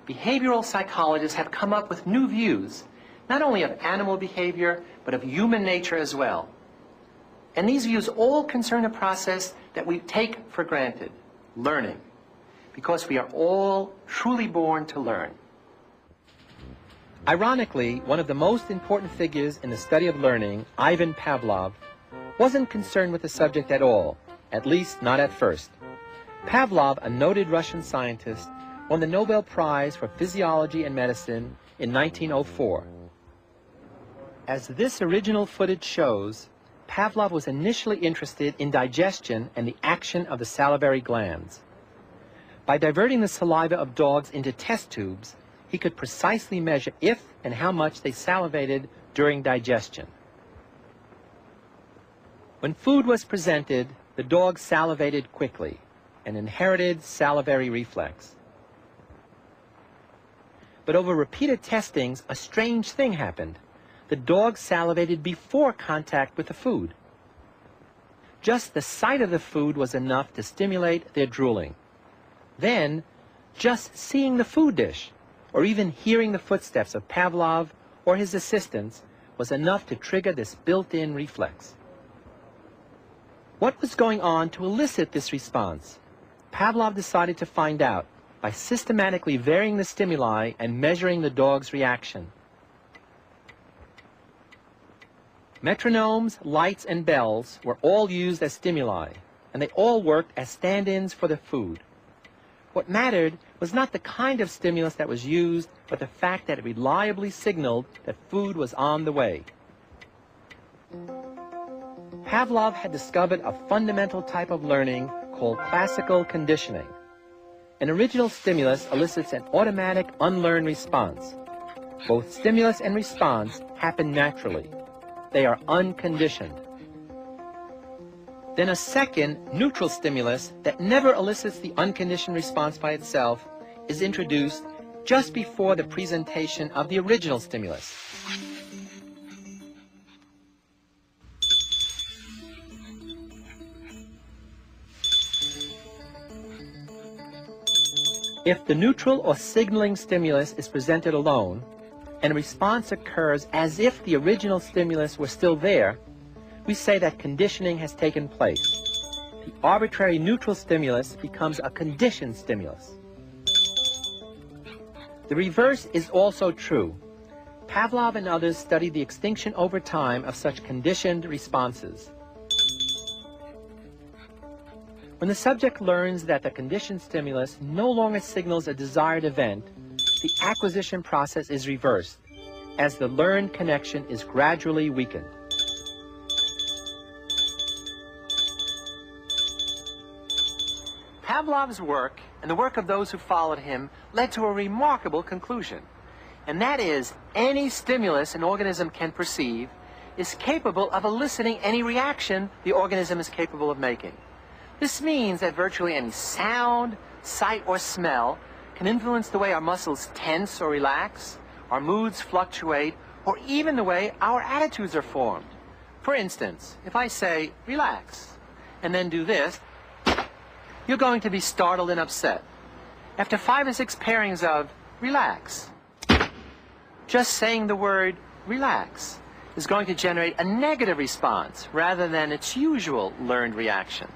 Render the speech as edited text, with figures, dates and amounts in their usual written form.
behavioral psychologists have come up with new views, not only of animal behavior, but of human nature as well. And these views all concern a process that we take for granted, learning, because we are all truly born to learn. Ironically, one of the most important figures in the study of learning, Ivan Pavlov, wasn't concerned with the subject at all, at least not at first. Pavlov, a noted Russian scientist, won the Nobel Prize for Physiology and Medicine in 1904. As this original footage shows, Pavlov was initially interested in digestion and the action of the salivary glands. By diverting the saliva of dogs into test tubes, he could precisely measure if and how much they salivated during digestion. When food was presented, the dogs salivated quickly, an inherited salivary reflex. But over repeated testings, a strange thing happened. The dogs salivated before contact with the food. Just the sight of the food was enough to stimulate their drooling. Then, just seeing the food dish, or even hearing the footsteps of Pavlov or his assistants, was enough to trigger this built-in reflex. What was going on to elicit this response? Pavlov decided to find out by systematically varying the stimuli and measuring the dog's reaction. Metronomes, lights, and bells were all used as stimuli, and they all worked as stand-ins for the food. What mattered was not the kind of stimulus that was used, but the fact that it reliably signaled that food was on the way. Pavlov had discovered a fundamental type of learning called classical conditioning. An original stimulus elicits an automatic, unlearned response. Both stimulus and response happen naturally. They are unconditioned. Then a second, neutral stimulus that never elicits the unconditioned response by itself is introduced just before the presentation of the original stimulus. If the neutral or signaling stimulus is presented alone, and a response occurs as if the original stimulus were still there, we say that conditioning has taken place. The arbitrary neutral stimulus becomes a conditioned stimulus. The reverse is also true. Pavlov and others studied the extinction over time of such conditioned responses. When the subject learns that the conditioned stimulus no longer signals a desired event, the acquisition process is reversed, as the learned connection is gradually weakened. Pavlov's work, and the work of those who followed him, led to a remarkable conclusion, and that is, any stimulus an organism can perceive is capable of eliciting any reaction the organism is capable of making. This means that virtually any sound, sight, or smell can influence the way our muscles tense or relax, our moods fluctuate, or even the way our attitudes are formed. For instance, if I say, relax, and then do this, you're going to be startled and upset. After 5 or 6 pairings of relax, just saying the word relax is going to generate a negative response rather than its usual learned reaction.